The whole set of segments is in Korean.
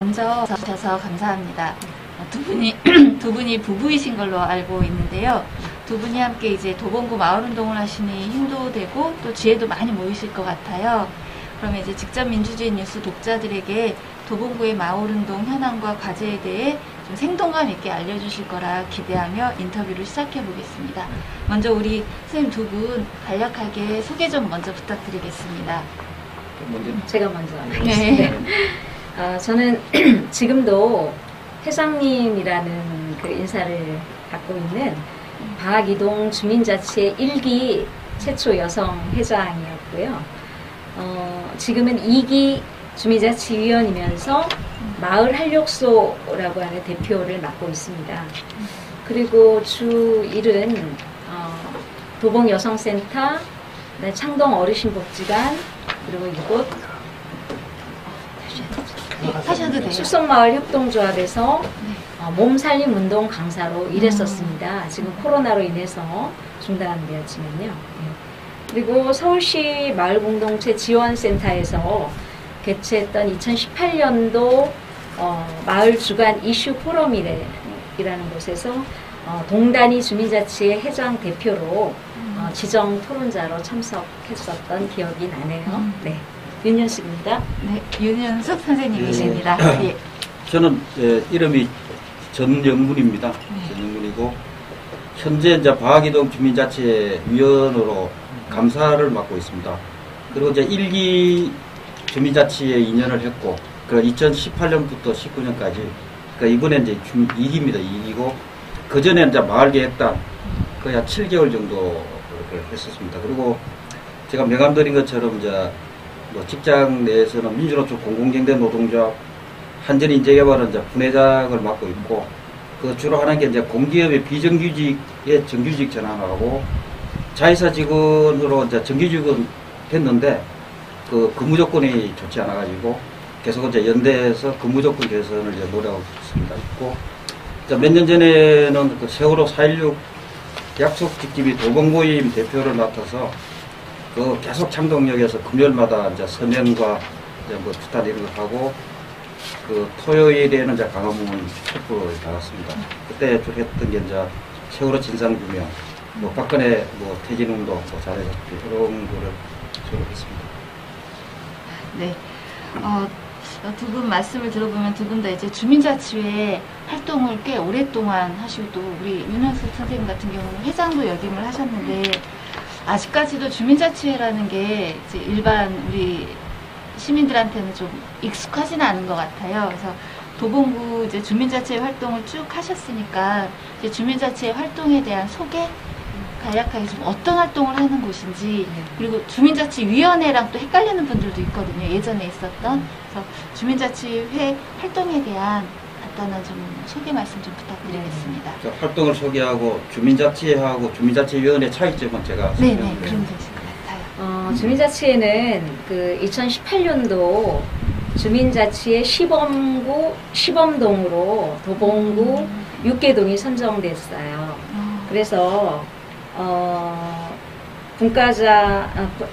먼저 주셔서 감사합니다. 두 분이 부부이신 걸로 알고 있는데요. 두 분이 함께 이제 도봉구 마을운동을 하시니 힘도 되고 또 지혜도 많이 모이실 것 같아요. 그러면 이제 직접 민주주의 뉴스 독자들에게 도봉구의 마을운동 현황과 과제에 대해 좀 생동감 있게 알려주실 거라 기대하며 인터뷰를 시작해 보겠습니다. 먼저 우리 선생님 두 분 간략하게 소개 좀 먼저 부탁드리겠습니다. 제가 먼저 하겠습니다. 저는 지금도 회장님이라는 그 인사를 갖고 있는 박이동 주민자치회 1기 최초 여성 회장이었고요. 지금은 2기 주민자치위원이면서 마을 활력소라고 하는 대표를 맡고 있습니다. 그리고 주 일은 도봉 여성센터, 창동 어르신복지관, 그리고 이곳 하셔도 돼요. 숲속마을 협동조합에서 몸살림 운동 강사로 일했었습니다. 지금 코로나로 인해서 중단되었지만요. 그리고 서울시 마을공동체 지원센터에서 개최했던 2018년도 마을 주간 이슈 포럼이라는 곳에서 동단위 주민자치회 회장 대표로 지정 토론자로 참석했었던 기억이 나네요. 네. 윤연숙입니다. 네, 윤연숙 선생님이십니다. 예. 저는 이름이 전영문입니다. 전영문이고 현재 이제 박이동 주민자치회 위원으로 감사를 맡고 있습니다. 그리고 이제 1기 주민자치회 2년을 했고, 그 2018년부터 19년까지, 그러니까 이번에 이제 2기입니다. 2기고, 그 전에 이제 마을계획단 거의 한 7개월 정도 그렇게 했었습니다. 그리고 제가 명함드린 것처럼 이제 뭐 직장 내에서는 민주노총 공공경제 노동조합 한전인재개발은 이제 분회장을 맡고 있고, 그 주로 하는 게 이제 공기업의 비정규직의 정규직 전환하고, 자회사 직원으로 이제 정규직은 됐는데 그 근무 조건이 좋지 않아가지고 계속 이제 연대에서 근무 조건 개선을 이제 노력하고 있습니다. 있고, 몇 년 전에는 그 세월호 4.16 약속 지킴이 도봉모임 대표를 맡아서 그 계속 창동역에서 금요일마다 이제 서명과 이제 뭐 투탄 이런 거 하고, 그 토요일에는 이제 강화문 촛불을 나갔습니다. 그때 주로 했던 게 이제 세월호 진상규명, 뭐 박근혜 뭐 퇴진운동 뭐 잘해서 그런 거를 주로 했습니다. 네. 두 분 말씀을 들어보면 두 분 다 이제 주민자치회 활동을 꽤 오랫동안 하시고, 또 우리 윤현숙 선생님 같은 경우는 회장도 역임을 하셨는데, 아직까지도 주민자치회라는 게 이제 일반 우리 시민들한테는 좀 익숙하지는 않은 것 같아요. 그래서 도봉구 이제 주민자치회 활동을 쭉 하셨으니까 이제 주민자치회 활동에 대한 소개, 간략하게 좀 어떤 활동을 하는 곳인지, 그리고 주민자치위원회랑 또 헷갈리는 분들도 있거든요. 예전에 있었던. 그래서 주민자치회 활동에 대한 간단한 좀 소개 말씀 좀 부탁드리겠습니다. 활동을 소개하고 주민자치회하고 주민자치위원회 차이점은 제가 네네, 그럼 되실 것 같아요. 주민자치회는 그 2018년도 주민자치회 시범구 시범동으로 도봉구 6개동이 선정됐어요. 그래서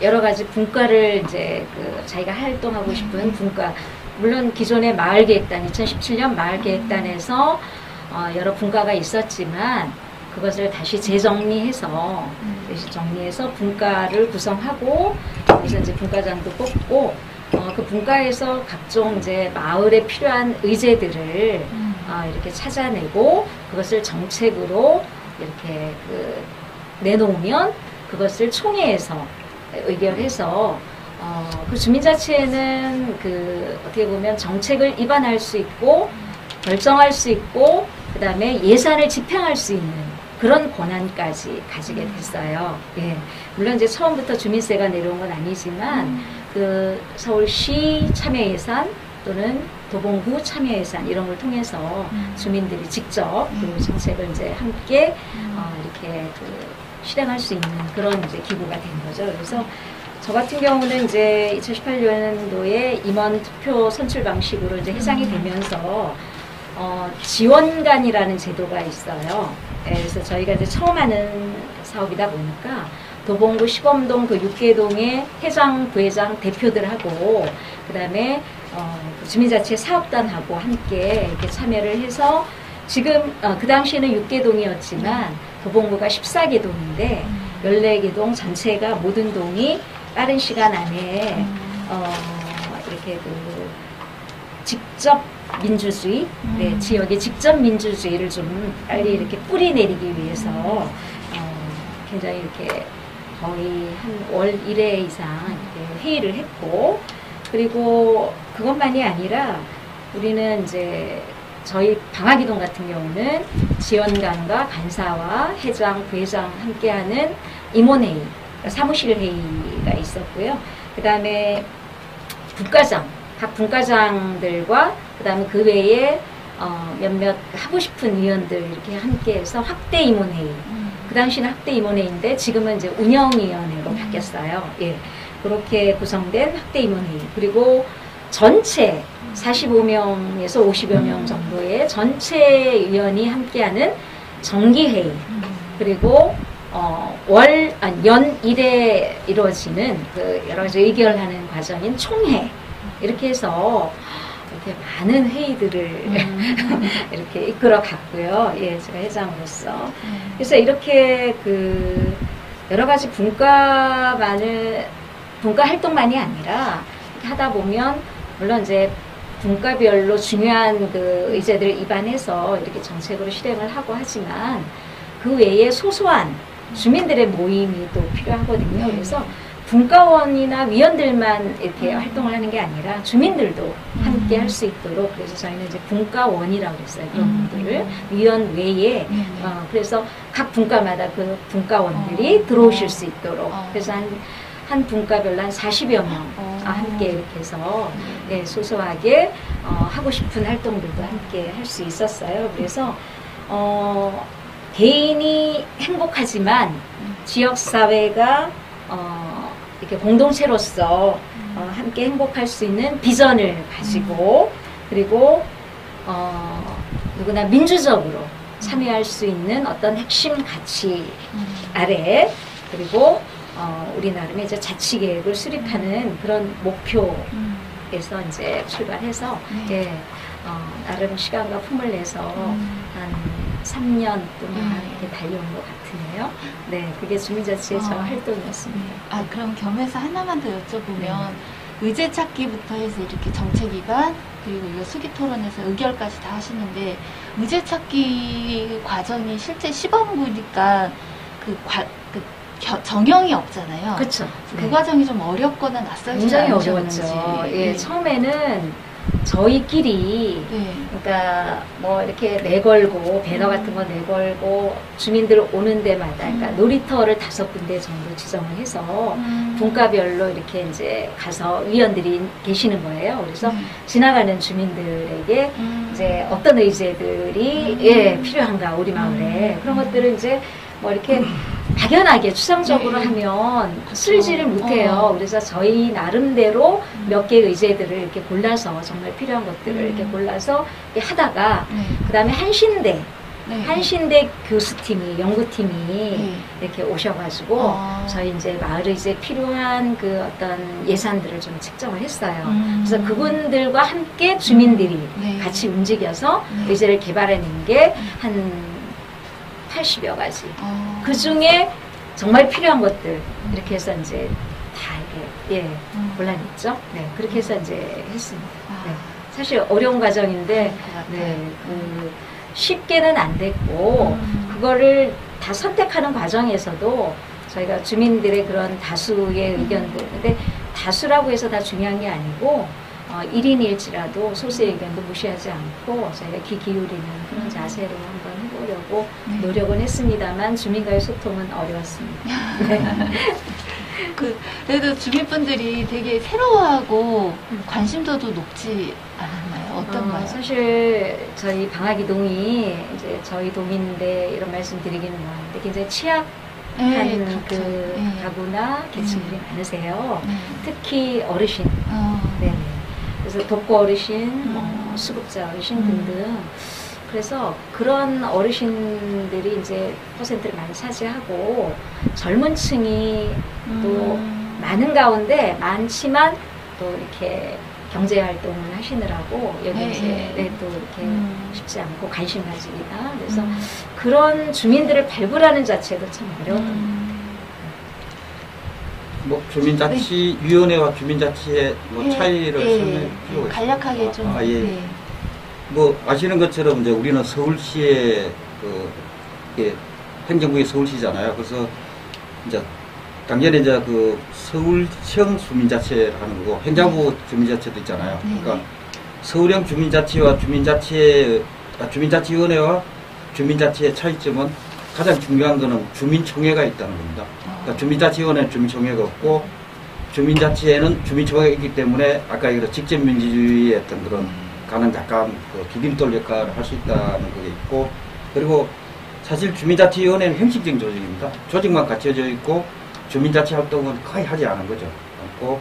여러 가지 분과를 이제 자기가 활동하고 싶은 분과, 물론 기존의 마을계획단 2017년 마을계획단에서 여러 분과가 있었지만 그것을 다시 재정리해서 분과를 구성하고, 그래서 이제 분과장도 뽑고, 그 분과에서 각종 이제 마을에 필요한 의제들을 이렇게 찾아내고 그것을 정책으로 이렇게 내놓으면 그것을 총회에서 의결해서 그 주민자치회는 어떻게 보면 정책을 입안할 수 있고 결정할 수 있고 그 다음에 예산을 집행할 수 있는 그런 권한까지 가지게 됐어요. 예. 물론 이제 처음부터 주민세가 내려온 건 아니지만 그 서울시 참여예산 또는 도봉구 참여예산 이런 걸 통해서 주민들이 직접 그 정책을 이제 함께 이렇게 실행할 수 있는 그런 이제 기구가 된 거죠. 그래서 저 같은 경우는 이제 2018년도에 임원 투표 선출 방식으로 이제 회장이 되면서 지원관이라는 제도가 있어요. 그래서 저희가 이제 처음 하는 사업이다 보니까 도봉구 시범동 그 6개동의 회장, 부회장 대표들하고 그 다음에 그 주민자치 사업단하고 함께 이렇게 참여를 해서 지금 그 당시에는 6개 동이었지만 도봉구가 14개 동인데 14개 동 전체가 모든 동이 빠른 시간 안에 이렇게 그 직접 민주주의, 네, 지역의 직접 민주주의를 좀 빨리 이렇게 뿌리 내리기 위해서 굉장히 이렇게 거의 한 월 1회 이상 이렇게 회의를 했고, 그리고 그것만이 아니라 우리는 이제 저희 방화기동 같은 경우는 지원관과 간사와 회장, 부회장 함께하는 임원회의, 사무실 회의가 있었고요. 그 다음에 분과장, 각 분과장들과 그 다음에 그 외에 몇몇 하고 싶은 위원들 이렇게 함께해서 확대 임원회의. 그 당시는 확대 임원회의인데 지금은 이제 운영위원회로 바뀌었어요. 예, 그렇게 구성된 확대 임원회의. 그리고 전체 45명에서 50여 명 정도의 전체 위원이 함께하는 정기회의. 그리고 연 1회 이루어지는 그 여러 가지 의결하는 과정인 총회. 이렇게 해서 이렇게 많은 회의들을 이렇게 이끌어 갔고요. 예, 제가 회장으로서. 그래서 이렇게 그 여러 가지 분과 활동만이 아니라 이렇게 하다 보면 물론 이제 분과별로 중요한 그 의제들을 입안해서 이렇게 정책으로 실행을 하고 하지만 그 외에 소소한 주민들의 모임이 또 필요하거든요. 그래서 분과원이나 위원들만 이렇게 활동을 하는 게 아니라 주민들도 함께 할 수 있도록, 그래서 저희는 이제 분과원이라고 그랬어요. 그런 분들을 위원 외에 그래서 각 분과마다 그 분과원들이 들어오실 수 있도록, 그래서 한 분과별로 한 40여 명 함께 이렇게 해서 네, 소소하게 하고 싶은 활동들도 함께 할 수 있었어요. 그래서 개인이 행복하지만 지역사회가 이렇게 공동체로서 함께 행복할 수 있는 비전을 가지고, 그리고 누구나 민주적으로 참여할 수 있는 어떤 핵심 가치 아래, 그리고 우리 나름의 이제 자치 계획을 수립하는 그런 목표에서 이제 출발해서 예, 나름 시간과 품을 내서 한 3년 동안 이렇게 달려온 것 같으네요. 네, 그게 주민자치의 저 활동이었습니다. 그럼 겸해서 하나만 더 여쭤보면 의제 찾기부터 해서 이렇게 정책 위반, 그리고 이거 수기 토론에서 의결까지 다 하시는데 의제 찾기 과정이 실제 시범 보니까 정형이 없잖아요. 그렇죠. 그 과정이 좀 어렵거나 낯설지 굉장히 않으셨는지. 어려웠죠. 예, 처음에는 저희끼리 그러니까 뭐 이렇게 내걸고 배너 같은 거 내걸고 주민들 오는 데마다 그러니까 놀이터를 5군데 정도 지정을 해서 분과별로 이렇게 이제 가서 위원들이 계시는 거예요. 그래서 지나가는 주민들에게 이제 어떤 의제들이 예, 필요한가 우리 마을에 그런 것들을 이제 뭐 이렇게 막연하게 추상적으로 하면 쓸지를 못해요. 그래서 저희 나름대로 몇 개의 의제들을 이렇게 골라서 정말 필요한 것들을 이렇게 골라서 이렇게 하다가 그 다음에 한신대 교수팀이 연구팀이 이렇게 오셔가지고 저희 이제 마을에 이제 필요한 그 어떤 예산들을 좀 측정을 했어요. 그래서 그분들과 함께 주민들이 같이 움직여서 의제를 개발해낸 게 한 80여 가지. 그 중에 정말 필요한 것들 이렇게 해서 이제 다 이렇게 골라냈죠. 네, 그렇게 해서 이제 했습니다. 네. 사실 어려운 과정인데 쉽게는 안 됐고 그거를 다 선택하는 과정에서도 저희가 주민들의 그런 다수의 의견들, 근데 다수라고 해서 다 중요한 게 아니고 1인일지라도 소수의 의견도 무시하지 않고 저희가 귀 기울이는 그런 자세로 한번 해보려고 노력은 했습니다만 주민과의 소통은 어려웠습니다. 그래도 주민분들이 되게 새로워하고 관심도도 높지 않았나요? 어떤가요? 사실 저희 방화기동이 이제 저희 동인데 이런 말씀 드리기는 뭐하는데 굉장히 취약한 가구나 계층들이 많으세요. 특히 어르신. 네. 그래서 독거 어르신, 수급자 어르신 등등. 그래서 그런 어르신들이 이제 퍼센트를 많이 차지하고 젊은 층이 또 많은 가운데 많지만 또 이렇게 경제 활동을 하시느라고 여기 네, 이제 네. 또 이렇게 쉽지 않고 관심 가지기가 그래서 음. 그런 주민들을 발굴하는 자체도 참 어려웠던 뭐 주민자치위원회와 주민자치의 뭐 예, 차이를 예, 설명해 필요가 간략하게 있습니다. 좀. 예. 네. 뭐 아시는 것처럼 이제 우리는 서울시의 이게 행정부의 서울시잖아요. 그래서 이제 당연히 이제 그 서울형 주민자치를 하는 거고 행정부 주민자치도 있잖아요. 네. 그러니까 서울형 주민자치와 주민자치위원회와 주민자치의 차이점은 가장 중요한 거는 주민총회가 있다는 겁니다. 그러니까 주민자치위원회는 주민총회가 없고 주민자치에는 주민총회가 있기 때문에 아까 얘기한 직접민주주의의 어떤 그런 가는 약간 그 디딤돌 역할을 할 수 있다는 게 있고 그리고 사실 주민자치위원회는 형식적인 조직입니다. 조직만 갖춰져 있고 주민자치 활동은 거의 하지 않은 거죠. 그리고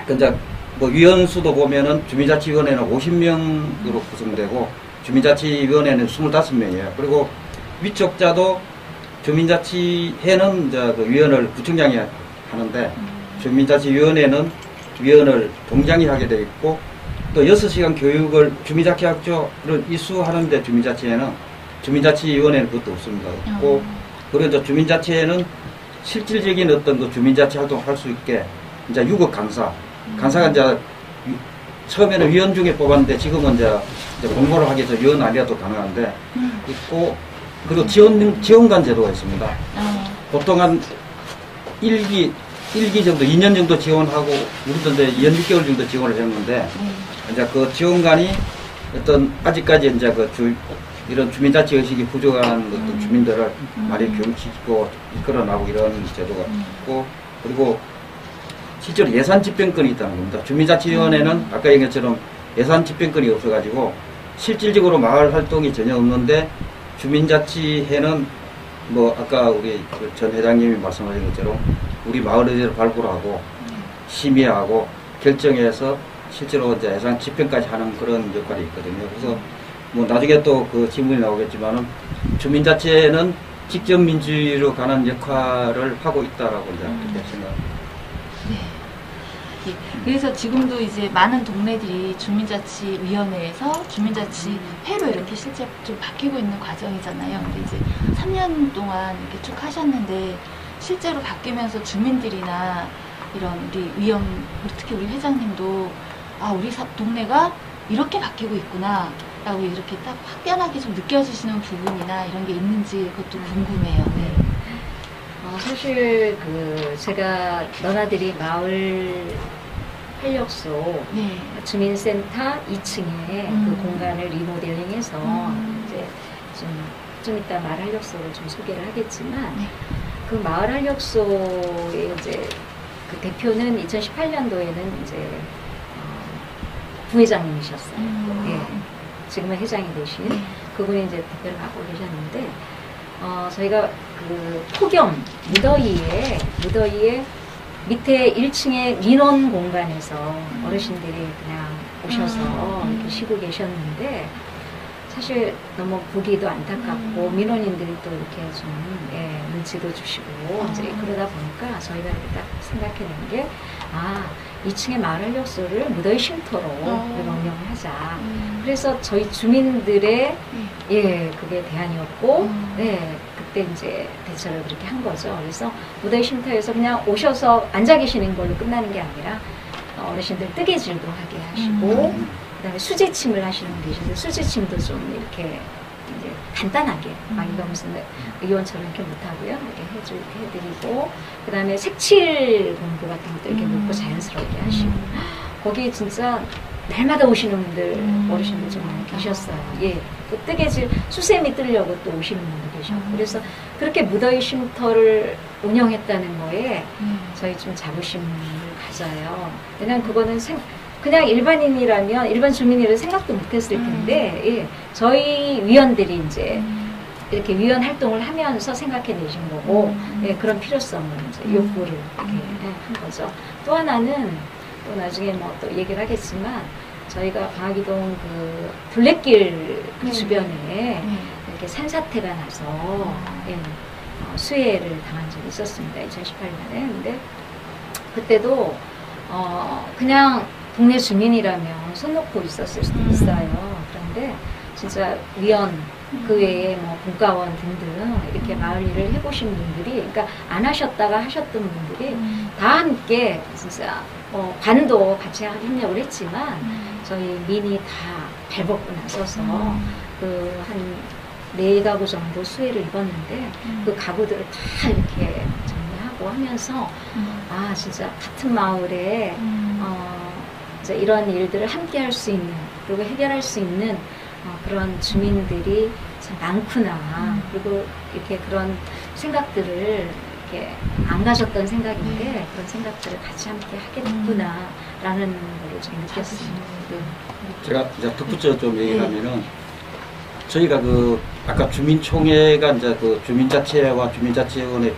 이제 뭐 위원수도 보면은 주민자치위원회는 50명으로 구성되고 주민자치위원회는 25명이에요. 그리고 위촉자도 주민자치회는 이제 그 위원을 구청장이 하는데 주민자치위원회는 위원을 동장이 하게 되어 있고 또 6시간 교육을 주민자치학조를 이수하는데 주민자치위원회는 그것도 없습니다. 없고 그리고 이제 주민자치회는 실질적인 어떤 그 주민자치 활동을 할 수 있게 이제 유급 강사가 이제 처음에는 위원 중에 뽑았는데 지금은 이제 공모를 하기 위해서 위원 아니라도 가능한데 있고 그리고 지원관 제도가 있습니다. 보통 한 1기 정도, 2년 정도 지원하고 우리도 이제 2년 6개월 정도 지원을 했는데 이제 그 지원관이 어떤 아직까지 이제 이런 주민자치 의식이 부족한 어떤 주민들을 많이 교육시키고 이끌어나고 이런 제도가 있고 그리고 실제로 예산 집행권이 있다는 겁니다. 주민자치위원회는 아까 얘기한 것처럼 예산 집행권이 없어가지고 실질적으로 마을 활동이 전혀 없는데 주민자치회는 뭐 아까 우리 전 회장님이 말씀하신 것처럼 우리 마을 의제를 발굴하고 심의하고 결정해서 실제로 이제 예산 집행까지 하는 그런 역할이 있거든요. 그래서 뭐 나중에 또 그 질문이 나오겠지만은 주민자치회는 직접 민주주의로 가는 역할을 하고 있다라고 이제 그렇게 생각합니다. 네. 예. 그래서 지금도 이제 많은 동네들이 주민자치위원회에서 주민자치회로 이렇게 실제 좀 바뀌고 있는 과정이잖아요. 근데 이제 3년 동안 이렇게 쭉 하셨는데 실제로 바뀌면서 주민들이나 이런 우리 위원, 특히 우리 회장님도 아, 우리 동네가 이렇게 바뀌고 있구나 라고 이렇게 딱 확연하게 좀 느껴지시는 부분이나 이런 게 있는지 그것도 궁금해요. 네. 사실 제가 너나들이 마을 활력소 네. 주민센터 2층에 그 공간을 리모델링해서 이제 좀 이따 마을 활력소를 좀 소개를 하겠지만 네. 그 마을 활력소의 이제 그 대표는 2018년도에는 이제 부회장님이셨어요. 예. 지금은 회장이 되신 그분이 이제 대표를 맡고 계셨는데 저희가 그 폭염 무더위에 밑에 1층에 민원 공간에서 어르신들이 그냥 오셔서 이렇게 쉬고 계셨는데 사실 너무 보기도 안타깝고 민원인들이 또 이렇게 좀 눈치도 주시고 이제 그러다 보니까 저희가 이렇게 딱 생각해낸 게 2층에 마을 활력소를 무더위 쉼터로 우리가 운영을 하자. 그래서 저희 주민들의 그게 대안이었고 그때 이제 대처를 그렇게 한 거죠. 그래서 무더위 쉼터에서 그냥 오셔서 앉아 계시는 걸로 끝나는 게 아니라 어르신들 뜨개질도 하게 하시고 그다음에 수제침을 하시는 분 계신데 수제침도 좀 이렇게 이제 간단하게 막 이거 무슨 의원처럼 이렇게 못하고요 이렇게 해드리고 그다음에 색칠 공부 같은 것도 이렇게 놓고 자연스럽게 하시고 거기 진짜 날마다 오시는 분들 어르신들 좀 많이 계셨어요. 또 뜨개질 수세미 뜨려고 또 오시는 분도 계셨고 그래서 그렇게 무더위 쉼터를 운영했다는 거에 저희 좀 자부심을 가져요. 왜냐면 그거는 그냥 일반인이라면 일반 주민이라도 생각도 못했을 텐데 저희 위원들이 이제 이렇게 위원 활동을 하면서 생각해내신 거고 그런 필요성을 이제 욕구를 이렇게 한 거죠. 또 하나는 또 나중에 뭐 또 얘기를 하겠지만 저희가 방화기동 그 둘레길 그 주변에 이렇게 산사태가 나서 수해를 당한 적이 있었습니다. 2018년에. 근데 그때도 그냥 동네 주민이라면 손 놓고 있었을 수도 있어요. 그런데 진짜 위원 그 외에 뭐 분과원 등등 이렇게 마을 일을 해보신 분들이, 그러니까 안 하셨다가 하셨던 분들이 다 함께 진짜 관도 같이 협력을 했지만 저희 민이 다 발벗고 나서서 그 한 4가구 정도 수해를 입었는데 그 가구들을 다 이렇게 정리하고 하면서 아 진짜 같은 마을에 이제 이런 일들을 함께 할 수 있는, 그리고 해결할 수 있는 그런 주민들이 참 많구나. 그리고 이렇게 그런 생각들을 이렇게 안 가졌던 생각인데 그런 생각들을 같이 함께 하게 됐구나라는 걸 좀 느꼈어요. 제가 이제 덧붙여 좀 얘기를 하면은 저희가 그 아까 주민총회가 이제 그 주민자치회와 주민자치회원의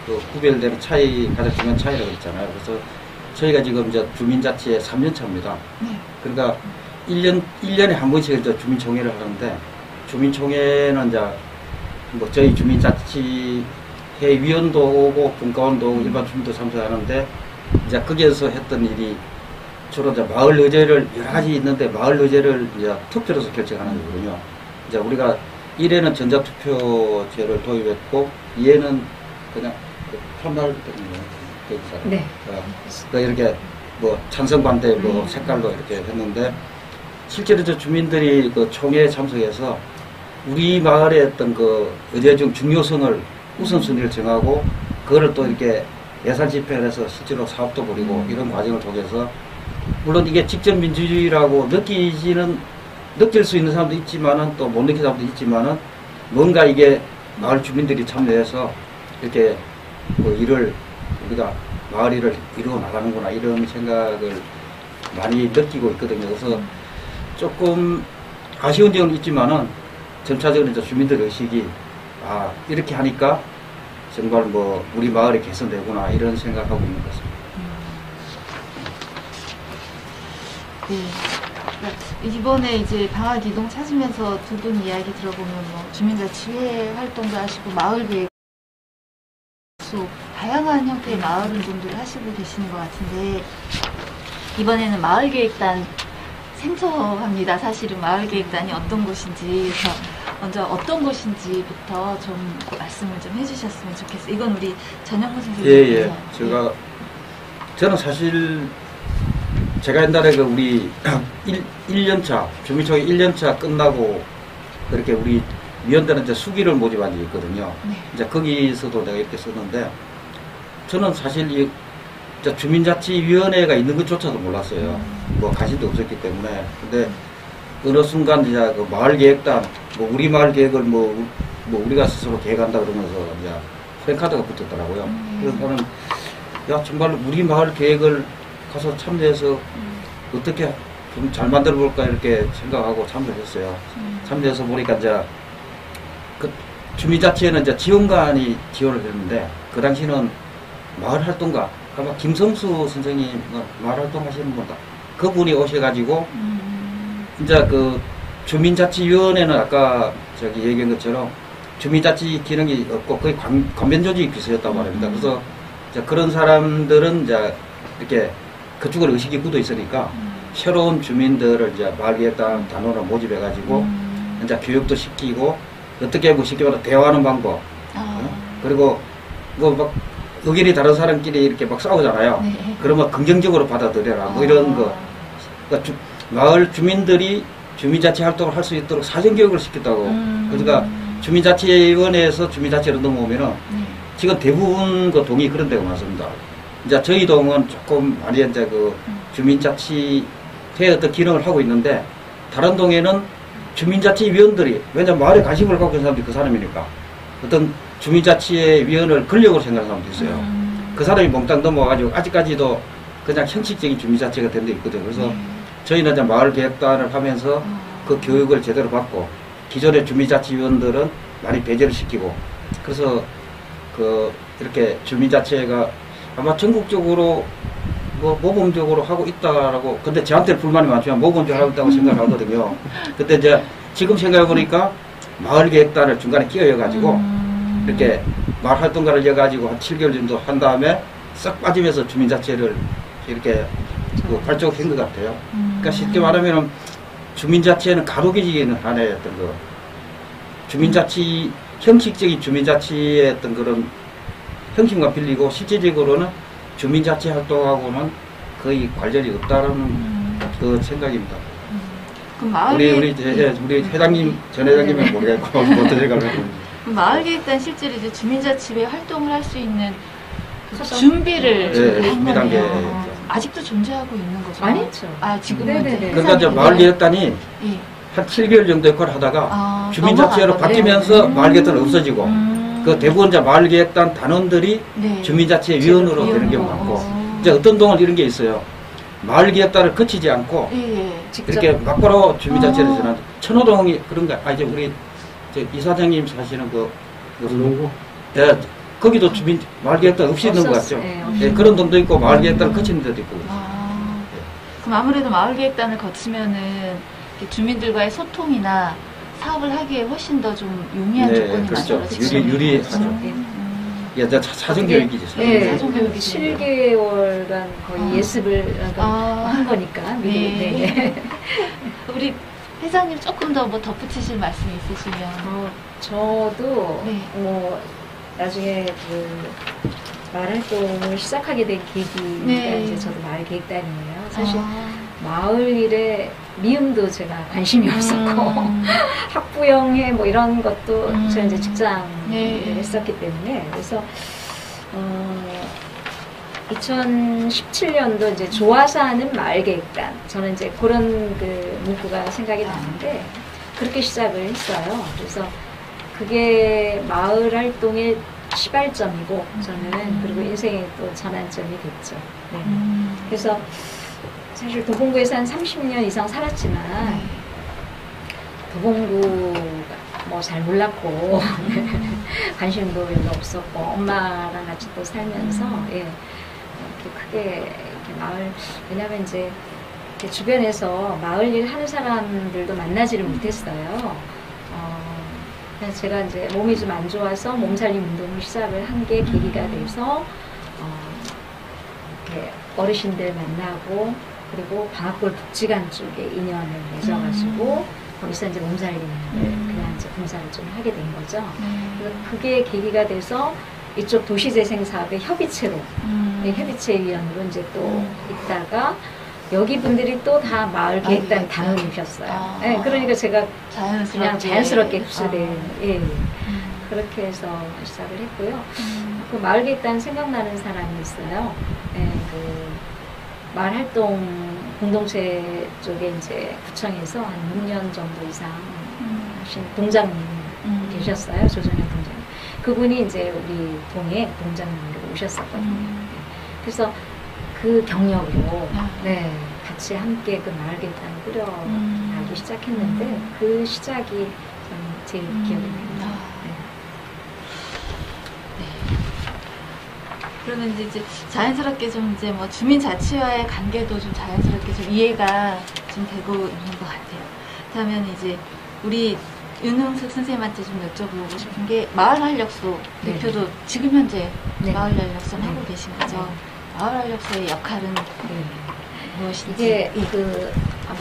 그 구별되는 차이, 가장 중요한 차이라고 했잖아요. 그래서 저희가 지금 이제 주민자치회 3년 차입니다. 그러니까 1년에 한 번씩 이제 주민총회를 하는데, 주민총회는 이제 뭐 저희 주민자치회 위원도 오고 분과원도 오고 일반 주민도 참석하는데, 이제 거기에서 했던 일이 주로 이제 마을 의제를 여러 가지 있는데 마을 의제를 이제 투표로서 결정하는 거거든요. 이제 우리가 1회는 전자투표제를 도입했고 2회는 그냥 편말 네. 이렇게 뭐 찬성 반대 뭐 색깔로 이렇게 했는데, 실제로 저 주민들이 그 총회에 참석해서 우리 마을의 어떤 그 의제 중 중요성을 우선순위를 정하고 그거를 또 이렇게 예산 집행을 해서 실제로 사업도 벌이고 이런 과정을 통해서, 물론 이게 직접 민주주의라고 느낄 수 있는 사람도 있지만은 또 못 느끼는 사람도 있지만은, 뭔가 이게 마을 주민들이 참여해서 이렇게 뭐 일을 우리가 마을 일을 이루어 나가는구나 이런 생각을 많이 느끼고 있거든요. 그래서 조금 아쉬운 점은 있지만은 점차적으로 이제 주민들 의식이 이렇게 하니까 정말 뭐 우리 마을이 개선되구나 이런 생각하고 있는 것 같습니다. 네. 이번에 이제 방학 이동 찾으면서 두 분 이야기 들어보면 뭐 주민자치회 활동도 하시고 마을 계획, 다양한 형태의 마을 운동들을 하시고 계시는 것 같은데, 이번에는 마을계획단 생소합니다. 사실은 마을계획단이 어떤 곳인지. 그래서 먼저 어떤 곳인지부터 좀 말씀을 좀 해주셨으면 좋겠어요. 이건 우리 전영훈 선생님께서. 저는 사실 제가 옛날에 그 우리 1년차 주민총회 1년차 끝나고 그렇게 우리 위원들은 이제 수기를 모집한 적이 있거든요. 이제 거기서도 내가 이렇게 썼는데, 저는 사실 이 주민자치위원회가 있는 것조차도 몰랐어요. 뭐 관심도 없었기 때문에. 근데 어느 순간 이제 그 마을계획단, 뭐 우리 마을 계획을 뭐 우리가 스스로 계획한다 그러면서 이제 프랭카드가 붙었더라고요. 그래서 저는 정말 우리 마을 계획을 가서 참여해서 어떻게 좀 잘 만들어 볼까 이렇게 생각하고 참여했어요. 참여해서 보니까 이제 그 주민자치회는 이제 지원관이 지원을 했는데, 그 당시는 마을활동가, 아마 김성수 선생님 마을활동 하시는 분다. 그분이 오셔가지고 이제 그 주민자치위원회는 아까 저기 얘기한 것처럼 주민자치 기능이 없고 거의 관변조직이 비슷했단 말입니다. 그래서 이제 그런 사람들은 이제 이렇게 그쪽으로 의식이 굳어 있으니까 새로운 주민들을 이제 마을계획단 단원으로 모집해가지고 이제 교육도 시키고, 어떻게 뭐 쉽게 말해 대화하는 방법, 그리고 뭐 막 의견이 다른 사람끼리 이렇게 막 싸우잖아요. 그러면 긍정적으로 받아들여라 뭐 이런 거. 그러니까 마을 주민들이 주민자치 활동을 할 수 있도록 사전교육을 시켰다고. 그러니까 주민자치위원회에서 주민자치로 넘어오면은 지금 대부분 그 동이 그런 데가 많습니다. 이제 저희 동은 조금 많이 이제 그 주민자치회의 어떤 기능을 하고 있는데, 다른 동에는 주민자치위원들이, 왜냐면 마을에 관심을 갖고 있는 사람들이 그 사람이니까 어떤 주민자치회 위원을 권력으로 생각하는 사람도 있어요. 그 사람이 몽땅 넘어가가지고 아직까지도 그냥 형식적인 주민자치가 된 데 있거든요. 그래서 저희는 이제 마을계획단을 하면서 그 교육을 제대로 받고, 기존의 주민자치위원들은 많이 배제를 시키고, 그래서 그 이렇게 주민자치회가 아마 전국적으로 뭐 모범적으로 하고 있다라고. 근데 저한테 불만이 많지만 모범적으로 하고 있다고 생각하거든요. 근데 이제 지금 생각해보니까 마을계획단을 중간에 끼워여가지고 이렇게 마을활동가를 여가지고 한 7개월 정도 한 다음에 싹 빠지면서 주민자치회를 이렇게 그 발족한 것 같아요. 그러니까 쉽게 말하면 주민자치에는 가로개지기는 하나의 어떤 그 주민자치 형식적인 주민자치의 어떤 그런 형식만 빌리고 실제적으로는 주민자치 활동하고는 거의 관련이 없다는 그 생각입니다. 그럼 마을 우리 회장님 전 회장님은 모르겠고 어떤 생각을 하고 있는지. 마을계획단 실제로 이제 주민자치회 활동을 할 수 있는 그 소속. 준비를 네, 한 준비 단계. 거네요. 아직도 존재하고 있는 거죠? 아니죠. 아, 지금 네네네. 그러니까 이제 마을계획단이 예. 한 7개월 정도 역할을 하다가 아, 주민자치회로 넘어간 거네요. 바뀌면서 마을계획단은 없어지고 그 대부분 이제 마을계획단 단원들이 네. 주민자치회 위원으로 되는 경우가 많고 이제 어떤 동안 이런 게 있어요. 마을계획단을 거치지 않고 예, 예. 이렇게 막바로 주민자치회를 전한 천호동이 그런 거. 아 이제 우리 이사장님 사시는 그 무슨 예, 거기도 주민 마을계획단 없이 있는 것 같죠. 네, 예, 그런 동도 있고 마을계획단을 거치는 데도 있고. 아, 그럼 아무래도 마을계획단을 거치면은 이렇게 주민들과의 소통이나 사업을 하기에 훨씬 더 좀 용이한 네, 조건이 그렇죠. 만들어지죠. 유리하죠. 예, 사전교육이지. 네, 사전교육이 7개월간 거의 아. 예습을 한 거니까. 네. 우리 회장님 조금 더 뭐 덧붙이실 말씀이 있으시면. 저도 네. 뭐 나중에 그 마을활동을 시작하게 된 계기가 네. 이제 저도 마을계획단이에요. 사실 아. 마을 일에 미음도 제가 관심이 없었고 학부형회 뭐 이런 것도 제가 이제 직장 네. 일을 했었기 때문에 그래서 2017년도 이제 좋아서 하는 마을계획단 저는 이제 그런 그 문구가 생각이 나는데 그렇게 시작을 했어요. 그래서 그게 마을 활동의 시발점이고 저는 그리고 인생의 또 전환점이 됐죠. 네. 그래서 사실 도봉구에서 한 30년 이상 살았지만 도봉구가 뭐 잘 몰랐고 관심도 별로 없었고 엄마랑 같이 또 살면서 예, 이렇게 크게 이렇게 마을 왜냐면 이제 이렇게 주변에서 마을 일 하는 사람들도 만나지를 못했어요. 그래서 제가 이제 몸이 좀 안 좋아서 몸살림 운동을 시작을 한 게 계기가 돼서 이렇게 어르신들 만나고 그리고 방학골 복지관 쪽에 인연을 맺어가지고 거기서 이제 몸살림을 그냥 이제 봉사를 좀 하게 된 거죠. 그래서 그게 계기가 돼서 이쪽 도시재생 사업의 협의체로 협의체위원으로 이제 또 있다가 여기 분들이 또 다 마을계획단 단원이셨어요. 네, 그러니까 제가 그냥 자연스럽게 흡수된 예, 그렇게 해서 시작을 했고요. 그 마을계획단 생각나는 사람이 있어요. 예, 그 마을활동 공동체 쪽에 이제 구청에서 한 6년 정도 이상 하신 동장님 계셨어요. 조정현 동장님. 그분이 이제 우리 동에 동장님으로 오셨었거든요. 그래서 그 경력으로 네, 같이 함께 그 마을계획단을 꾸려가기 시작했는데 그 시작이 저는 제일 기억이 납니다. 그러면 이제 자연스럽게 좀 이제 뭐 주민자치와의 관계도 좀 자연스럽게 좀 이해가 좀 되고 있는 것 같아요. 그렇다면 이제 우리 윤흥숙 선생님한테 좀 여쭤보고 싶은 게 마을활력소 네. 대표도 지금 현재 네. 마을활력소 네. 하고 계신 거죠. 네. 마을활력소의 역할은 무엇인지. 이게 그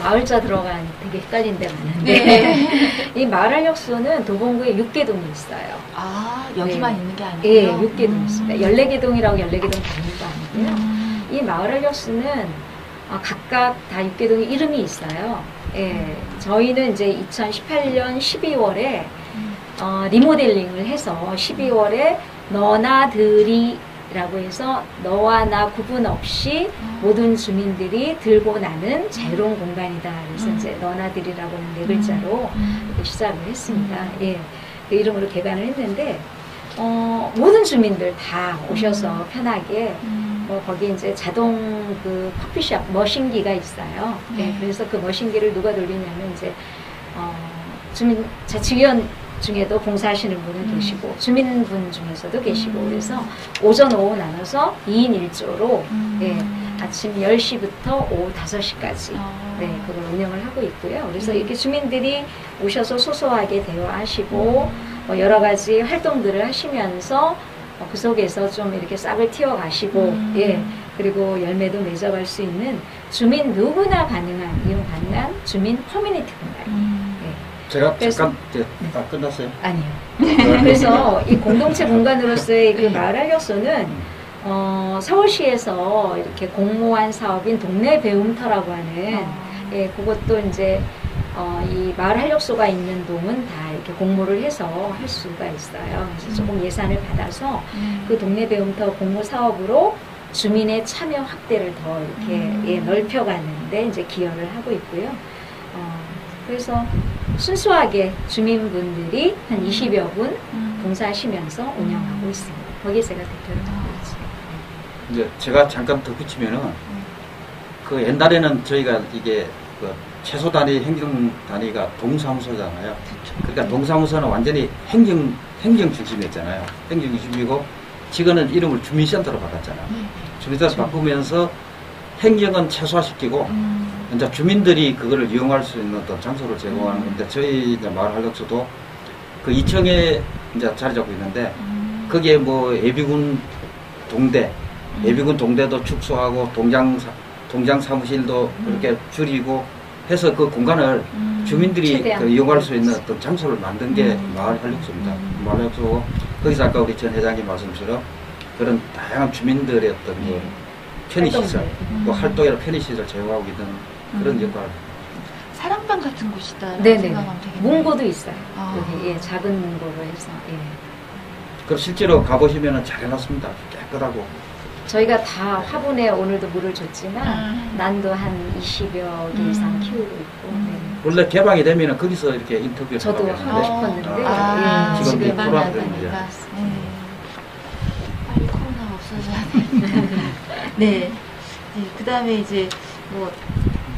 마을자 들어간 되게 헷갈린 데 많은데 이 마을활력소는 도봉구에 6개동이 있어요. 아, 여기만 네. 있는 게 아니고요? 예, 6개동 있습니다. 14개동이라고 14개동 다른 거 아니고요. 이 마을활력소는 각각 다 6개동에 이름이 있어요. 예, 저희는 이제 2018년 12월에 리모델링을 해서 12월에 너나들이 라고 해서 너와 나 구분 없이 모든 주민들이 들고 나는 자유로운 공간이다. 그래서 이제 너나들이라고 하는 네 글자로 이렇게 시작을 했습니다. 예, 그 이름으로 개관을 했는데 모든 주민들 다 오셔서 편하게 뭐 거기 이제 자동 그 커피숍 머신기가 있어요. 네, 그래서 그 머신기를 누가 돌리냐면 이제 주민 자치위원 중에도 봉사하시는 분은 계시고 주민분 중에서도 계시고 그래서 오전 오후 나눠서 2인 1조로 네, 아침 10시부터 오후 5시까지 네, 그걸 운영을 하고 있고요. 그래서 이렇게 주민들이 오셔서 소소하게 대화하시고 뭐 여러 가지 활동들을 하시면서 그 속에서 좀 이렇게 싹을 틔워가시고 예, 그리고 열매도 맺어갈 수 있는 주민 누구나 가능한 이용 가능한 주민 커뮤니티 공간. 제가 그래서- 잠깐 다 끝났어요. 아니요. 그래서 이 공동체 공간으로서의 그 마을 활력소는 서울시에서 이렇게 공모한 사업인 동네 배움터라고 하는 예, 그것도 이제 이 마을 활력소가 있는 동은 다 이렇게 공모를 해서 할 수가 있어요. 그래서 조금 예산을 받아서 그 동네 배움터 공모 사업으로 주민의 참여 확대를 더 이렇게 예, 넓혀가는데 이제 기여를 하고 있고요. 그래서 순수하게 주민분들이 한 20여 분 봉사하시면서 운영하고 있습니다. 거기에 제가 대표를 하고 있습니다. 이제 제가 잠깐 덧붙이면은 그 옛날에는 저희가 이게 그 최소 단위 행정 단위가 동사무소잖아요. 그러니까 동사무소는 완전히 행정 중심이었잖아요. 행정 중심이고 지금은 이름을 주민센터로 바꿨잖아요. 주민센터 바꾸면서 행정은 최소화시키고 이제 주민들이 그거를 이용할 수 있는 어떤 장소를 제공하는 건데 저희 이제 마을 활력소도 그 2층에 이제 자리 잡고 있는데 거기에 뭐 예비군 동대도 축소하고 동장 사무실도 그렇게 줄이고 해서 그 공간을 주민들이 최대한. 그 이용할 수 있는 어떤 장소를 만든 게 마을 활력소입니다. 마을 활력소고 거기서 아까 우리 전 회장님 말씀처럼 그런 다양한 주민들의 어떤 그 편의시설, 또 활동이나 편의시설 제공하고 있는 그런 역할을. 사랑방 같은 곳이다. 네네. 생각하면 되겠네요. 문고도 있어요. 아. 여기 예, 작은 문고로 해서 예. 그 실제로 가보시면은 잘 해놨습니다. 깨끗하고. 저희가 다 화분에 오늘도 물을 줬지만 난도 한 20여 개 이상 키우고 있고 네. 원래 개방이 되면은 거기서 이렇게 인터뷰를 저도 하려고 하고 했는데 싶었는데 예, 지금 지금 코로나 하니까. 때문에. 빨리 코로나가 없어져야 되니까. 네. 그 다음에 이제 뭐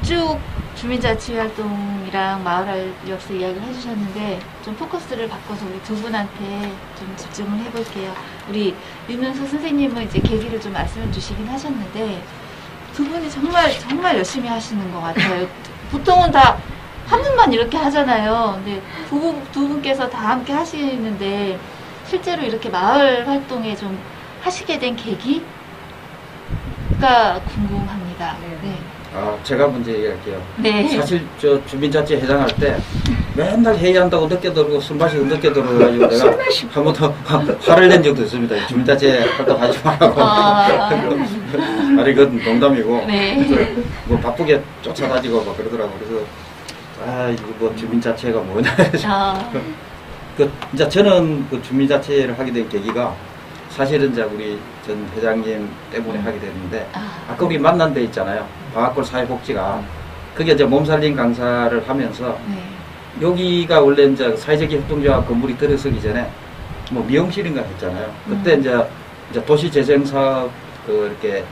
쭉 주민자치 활동이랑 마을 활력소 이야기를 해주셨는데 좀 포커스를 바꿔서 우리 두 분한테 좀 집중을 해볼게요. 우리 윤은수 선생님은 이제 계기를 좀 말씀해 주시긴 하셨는데 두 분이 정말 열심히 하시는 것 같아요. 보통은 다 한 분만 이렇게 하잖아요. 근데 두 분께서 다 함께 하시는데 실제로 이렇게 마을 활동에 좀 하시게 된 계기가 궁금합니다. 네. 제가 먼저 얘기할게요. 네. 사실 저 주민자치 회장할 때 맨날 회의한다고 늦게 들어오고 술 마시고 늦게 들어오가지고 내가 한 번 더 화를 낸 적도 있습니다. 주민자치 활동하지 말라고. 아니 그건 농담이고. 네. 그래서 뭐 바쁘게 쫓아다니고 막 그러더라고. 그래서 이거 뭐 주민자치가 뭐냐. 그 이제 저는 그 주민자치를 하게 된 계기가 사실은 이제 우리 전 회장님 때문에 하게 됐는데 아까 우리 만난 데 있잖아요. 방학골 사회복지가 그게 이제 몸살림 강사를 하면서 여기가 원래 이제 사회적인 협동조합 건물이 들어서기 전에 뭐 미용실인가 했잖아요. 그때 이제 도시재생사업 이렇게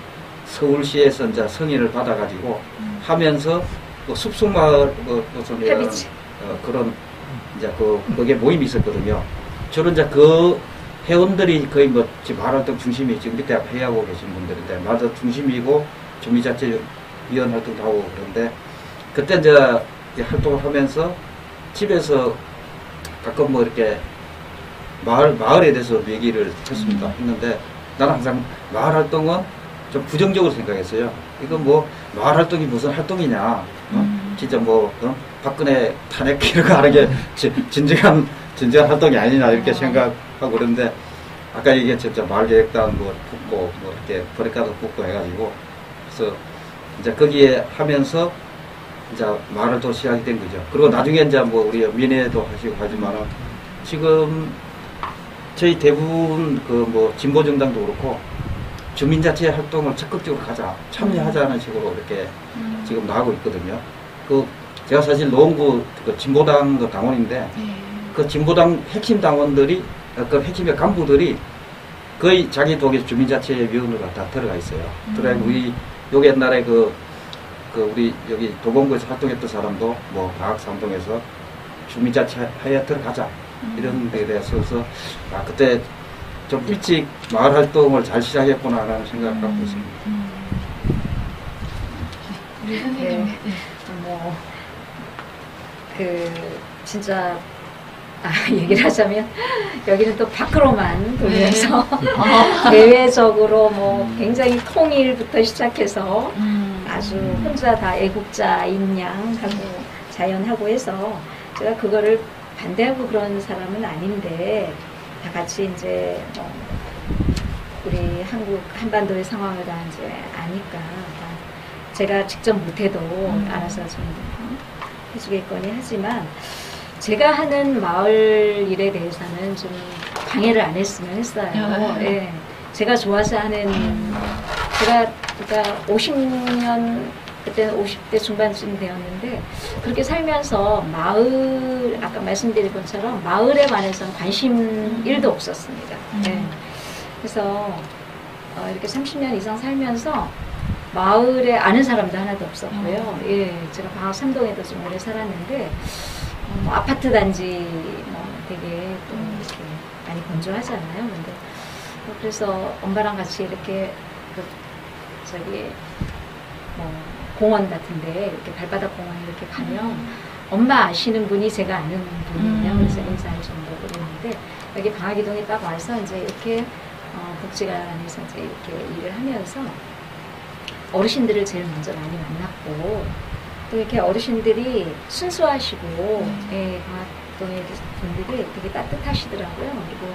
서울시에서 이제 승인을 받아가지고 하면서 그 숲속마을 무슨 그런 이제 그게 모임이 있었거든요. 저는 이제 그 회원들이 거의 뭐 지금 마을활동 중심이 지금 밑에 회의하고 계신 분들인데 마을활동 중심이고 주민자치위원 활동도 하고 그런데 그때 이제 활동을 하면서 집에서 가끔 뭐 이렇게 마을에 대해서 얘기를 했습니다. 했는데 나는 항상 마을 활동은 좀 부정적으로 생각했어요. 이거 뭐 마을 활동이 무슨 활동이냐? 진짜 뭐 박근혜 탄핵 이런 거 하는 게 진정한 활동이 아니냐 이렇게 생각하고 그런데 아까 얘기했죠. 마을계획단 뭐 붙고 뭐 이렇게 버릇가도 붙고 해가지고 그래서 이제 거기에 하면서 이제 마을을 또 시작이 된 거죠. 그리고 나중에 이제 뭐 우리 민회도 하시고 하지만은 지금 저희 대부분 그 뭐 진보 정당도 그렇고 주민자치 활동을 적극적으로 참여하자는 식으로 이렇게 지금 나가고 있거든요. 제가 사실 노원구 진보당 당원인데 그 진보당 핵심 당원들이 그 핵심의 간부들이 거의 자기 독일 주민자치위원회가 다 들어가 있어요. 들어가 우리 여기 옛날에 우리 여기 도봉구에서 활동했던 사람도 뭐 방학삼동에서 주민자치 하에 들어가자 이런 데에 대해서 그때 좀 일찍 마을 활동을 잘 시작했구나라는 생각을 갖고 있습니다. 우리 선생님. 네. 네. 진짜 얘기를 하자면 여기는 또 밖으로만 돌면서 네. 대외적으로 뭐 굉장히 통일부터 시작해서 아주 혼자 다 애국자인 양 하고 자연하고 해서 제가 그거를 반대하고 그런 사람은 아닌데 다 같이 이제 뭐 우리 한국 한반도의 상황을 다 이제 아니까 다 제가 직접 못해도 알아서 좀 해주겠거니 하지만 제가 하는 마을 일에 대해서는 좀 방해를 안 했으면 했어요. 예. 제가 좋아서 하는 제가 그러니까 50년 그때는 50대 중반쯤 되었는데 그렇게 살면서 마을 아까 말씀드린 것처럼 마을에 관해서는 관심 1도 없었습니다. 예. 그래서 이렇게 30년 이상 살면서 마을에 아는 사람도 하나도 없었고요. 예, 제가 방학 3동에도 좀 오래 살았는데 뭐 아파트 단지 뭐 되게 또 이렇게 많이 건조하잖아요. 근데 그래서 엄마랑 같이 이렇게 저기 뭐 공원 같은데 이렇게 발바닥 공원 이렇게 가면 엄마 아시는 분이 제가 아는 분이에요. 그래서 인사할 정도로 그랬는데 여기 방학이동에 딱 와서 이제 이렇게 복지관에서 이제 이렇게 일을 하면서 어르신들을 제일 먼저 많이 만났고 또 이렇게 어르신들이 순수하시고 예, 방학동의 분들이 되게 따뜻하시더라고요. 그리고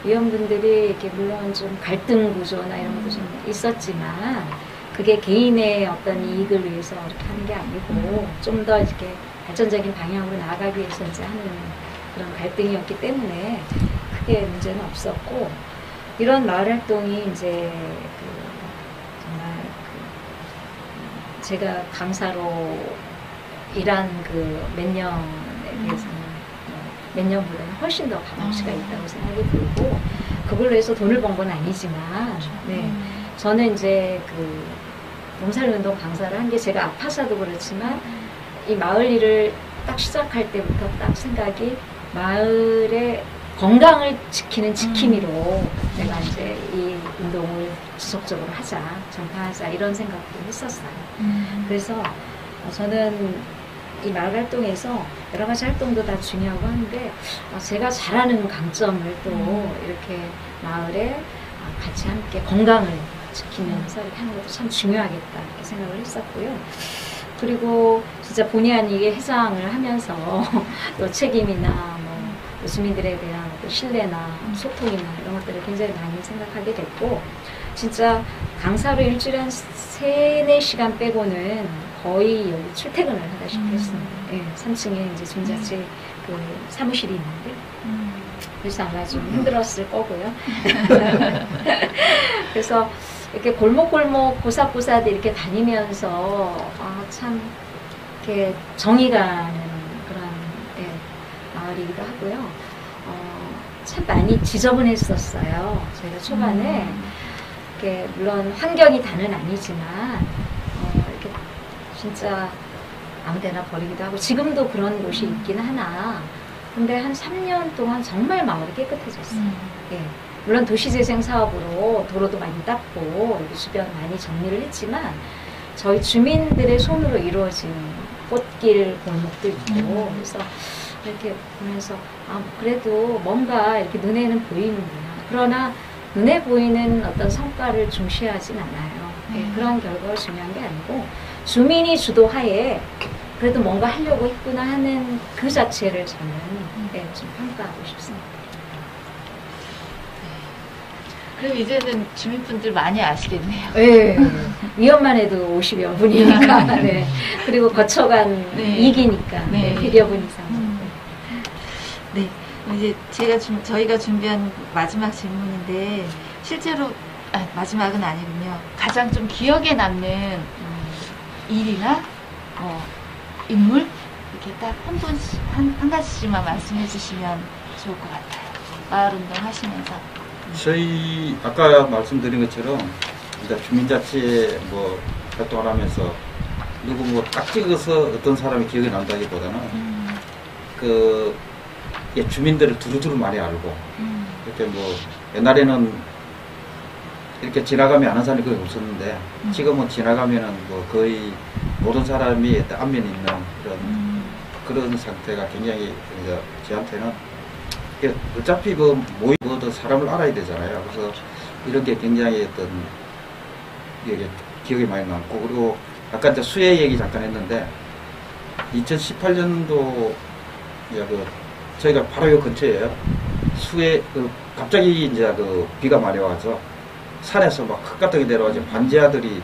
위원분들이 이렇게 물론 좀 갈등 구조나 이런 것도 좀 있었지만 그게 개인의 어떤 이익을 위해서 이렇게 하는 게 아니고 좀 더 이렇게 발전적인 방향으로 나아가기 위해서 이제 하는 그런 갈등이었기 때문에 크게 문제는 없었고 이런 마을 활동이 이제 정말 제가 강사로 일한 몇 년에 대해서는 몇 년보다는 훨씬 더 값어치가 있다고 생각이 들고 그걸로 해서 돈을 번 건 아니지만 네, 저는 이제 몸살운동 강사를 한 게 제가 아파서도 그렇지만 이 마을 일을 딱 시작할 때부터 딱 생각이 마을의 건강을 지키는 지킴이로 내가 이제 이 운동을 지속적으로 하자, 전파하자 이런 생각도 했었어요. 그래서 저는 이 마을 활동에서 여러 가지 활동도 다 중요하고 하는데 제가 잘하는 강점을 또 이렇게 마을에 같이 함께 건강을 지키면서 이렇게 하는 것도 참 중요하겠다 이렇게 생각을 했었고요. 그리고 진짜 본의 아니게 회장을 하면서 또 책임이나 주민들에 대한 신뢰나 소통이나 이런 것들을 굉장히 많이 생각하게 됐고 진짜 강사로 일주일에 한 3-4시간 빼고는 거의 여기 출퇴근을 하다시피 했습니다. 예, 3층에 이제 중자치 사무실이 있는데 그래서 아마 좀 힘들었을 거고요. 그래서 이렇게 골목골목 고사고사들 이렇게 다니면서 참 이렇게 정이 가는 그런 마을이기도 하고요. 참 많이 지저분했었어요. 저희가 초반에 이렇게 물론 환경이 다는 아니지만 이렇게 진짜 아무데나 버리기도 하고 지금도 그런 곳이 있긴 하나 근데 한 3년 동안 정말 마을이 깨끗해졌어요. 예. 물론 도시재생 사업으로 도로도 많이 닦고 여기 주변 많이 정리를 했지만 저희 주민들의 손으로 이루어진 꽃길 골목도 있고 그래서 이렇게 보면서 그래도 뭔가 이렇게 눈에는 보이는구나. 그러나 눈에 보이는 어떤 성과를 중시하진 않아요. 예, 그런 결과가 중요한 게 아니고 주민이 주도하에 그래도 뭔가 하려고 했구나 하는 그 자체를 저는 좀 평가하고 싶습니다. 그럼 이제는 주민분들 많이 아시겠네요. 네. 위험만 해도 50여 분이니까. 네. 그리고 거쳐간 2기니까. 네. 100여 분 이상. 네. 이제 저희가 준비한 마지막 질문인데, 실제로, 마지막은 아니군요. 가장 좀 기억에 남는 일이나, 인물? 이렇게 딱 한 가지씩만 말씀해 주시면 좋을 것 같아요. 마을 운동 하시면서. 저희 아까 말씀드린 것처럼 일단 주민자치에 활동을 하면서 누구 딱 찍어서 어떤 사람이 기억이 난다기보다는 주민들을 두루두루 많이 알고 이렇게 옛날에는 이렇게 지나가면 아는 사람이 거의 없었는데 지금은 지나가면은 거의 모든 사람이 안면이 있는 그런 상태가 굉장히 저한테는 어차피 그 모이고 사람을 알아야 되잖아요. 그래서 이런 게 굉장히 어떤 이게 기억에 많이 남고, 그리고 아까 이제 수해 얘기 잠깐 했는데 2018년도 그 저희가 바로 요 근처에요. 수해 갑자기 이제 그 비가 많이 와서 산에서 막 흙가득이 내려와서 반지하들이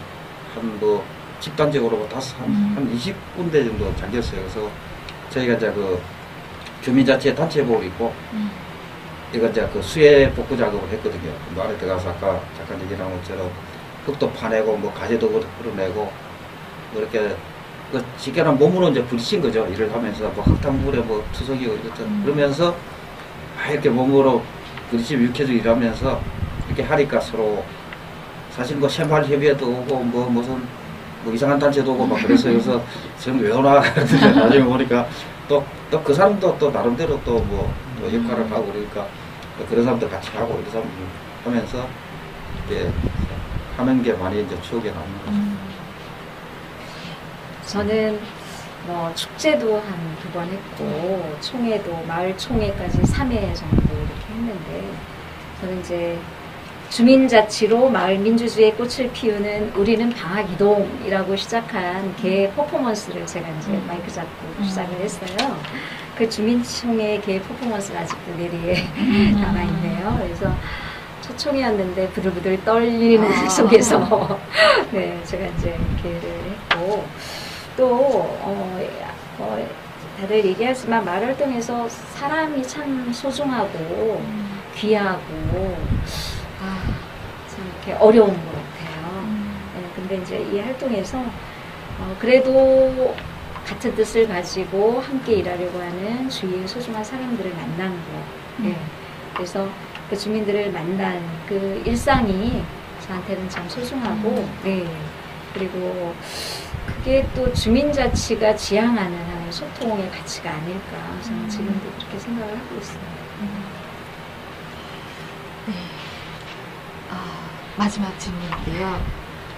한 뭐 집단적으로 한 20군데 정도 잠겼어요. 그래서 저희가 이제 그 주민자치 단체복을 입고 이거 이제 그 수해 복구 작업을 했거든요. 그 안에 들어가서 아까 잠깐 얘기한 것처럼 흙도 파내고 뭐 가재도 풀어내고 뭐 이렇게 그 직결한 몸으로 이제 부딪힌 거죠. 일을 하면서 뭐 흙탕물에 뭐 투석이고 그러면서 이렇게 몸으로 부딪히면 육해지고 일하면서 이렇게 하니까 서로 사실 뭐 샘발 협의회도 오고 뭐 무슨 뭐 이상한 단체도 오고 막 그랬어요. 그래서 지금 왜 오나 그랬는데 나중에 보니까 또 그 사람도 또 나름대로 또 뭐 역할을 하고 그러니까 또 그런 사람들 같이 하고 이런 사람들 하면서 이렇게 하는 게 많이 이제 추억에 남는 거죠. 저는 뭐 축제도 한 2번 했고 총회도 마을 총회까지 3회 정도 이렇게 했는데, 저는 이제 주민자치로 마을 민주주의의 꽃을 피우는 우리는 방학이동이라고 시작한 개 퍼포먼스를 제가 이제 마이크 잡고 시작을 했어요. 그 주민총회 개 퍼포먼스가 아직도 내리에 남아있네요. 그래서 첫 총회였는데 부들부들 떨리는 속에서 네, 제가 이제 개를 했고, 또 다들 얘기하지만 마을 활동에서 사람이 참 소중하고 귀하고 참 이렇게 어려운 것 같아요. 네, 근데 이제 이 활동에서 그래도 같은 뜻을 가지고 함께 일하려고 하는 주위의 소중한 사람들을 만난 거. 네. 그래서 그 주민들을 만난 그 일상이 저한테는 참 소중하고, 네. 그리고 그게 또 주민자치가 지향하는 하나의 소통의 가치가 아닐까. 저는 지금도 그렇게 생각을 하고 있습니다. 네. 마지막 질문인데요.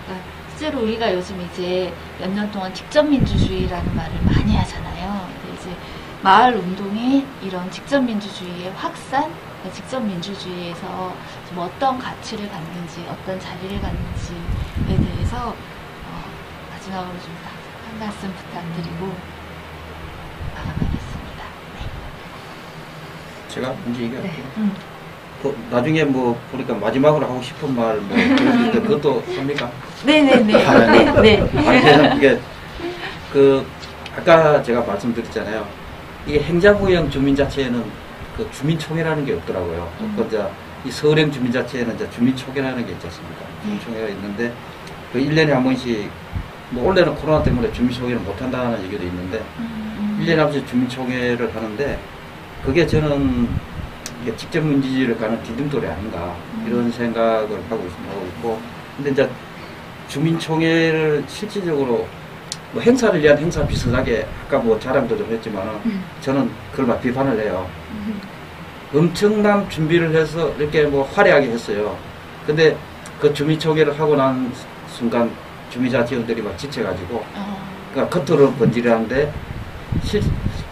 그러니까 실제로 우리가 요즘 이제 몇 년 동안 직접민주주의라는 말을 많이 하잖아요. 근데 이제 마을 운동이 이런 직접민주주의의 확산, 직접민주주의에서 좀 어떤 가치를 갖는지, 어떤 자리를 갖는지에 대해서 마지막으로 좀 한 말씀 부탁드리고 마감하겠습니다. 네. 제가 먼저 얘기할게요. 나중에 뭐 보니까 마지막으로 하고 싶은 말 뭐 그런데 그것도 합니까? 네네네. 네. 이게 그 아까 제가 말씀드렸잖아요. 이게 행자구형 주민자치에는 그 주민총회라는 게 없더라고요. 먼저 이 서울형 주민자치에는 이제 주민총회라는 게 있지 않습니까? 주민총회가 있는데 그 1년에 한 번씩 뭐 원래는 코로나 때문에 주민총회를 못 한다는 얘기도 있는데 1년에 한 번씩 주민총회를 하는데 그게 저는 이게 직접민주주의를 가는 디딤돌이 아닌가 이런 생각을 하고 있고, 근데 이제 주민총회를 실질적으로 뭐 행사를 위한 행사 비슷하게 아까 뭐 자랑도 좀 했지만은 저는 그걸 막 비판을 해요. 엄청난 준비를 해서 이렇게 뭐 화려하게 했어요. 근데 그 주민총회를 하고 난 순간 주민자치원들이 막 지쳐가지고 그러니까 겉으로는 번지르한데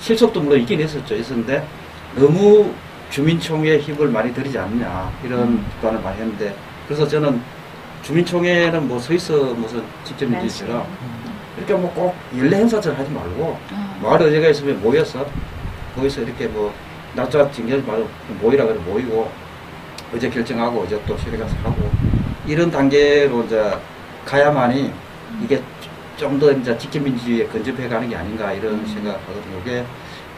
실속도 물론 있긴 있었는데 너무 주민총회에 힘을 많이 들이지 않느냐 이런 비판을 많이 했는데, 그래서 저는 주민총회는 뭐 서있어 무슨 직접민주주의처럼 이렇게 뭐 꼭 연례 행사처럼 하지 말고 마을 의제가 있으면 모여서 이렇게 뭐 날짜 징계하지 말고 모이라 그래 모이고 의제 결정하고 의제 또 실에 가서 하고 이런 단계로 이제 가야만이 이게 좀 더 이제 직접민주주의에 근접해 가는 게 아닌가 이런 생각을 하거든요. 이게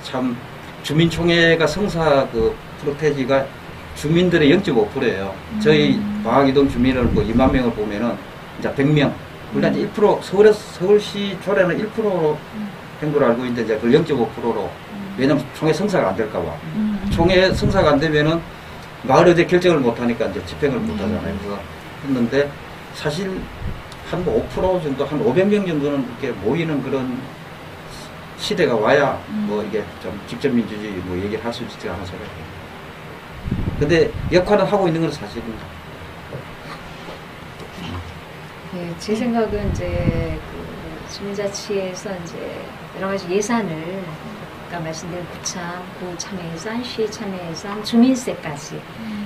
참 주민총회가 성사 그 프로테지가 주민들의 0.5%예요. 저희 방학이동 주민을 뭐 2만 명을 보면은 이제 100명. 물론 이제 1% 서울시 조례는 1%로 행보를 알고 있는데 이제 그 0.5%로 왜냐면 총회 성사가 안 될까봐. 총회 성사가 안 되면은 마을 의제 결정을 못 하니까 이제 집행을 못 하잖아요. 그래서 했는데 사실 한 5% 정도, 한 500명 정도는 이렇게 모이는 그런 시대가 와야 뭐 이게 좀 직접민주주의 뭐 얘기를 할 수 있지 않나 생각해요. 근데 역할은 하고 있는 건 사실입니다. 네, 제 생각은 이제 그 주민자치에서 이제 여러 가지 예산을, 그러니까 아까 말씀드린 구참, 구참여예산, 시참여예산, 주민세까지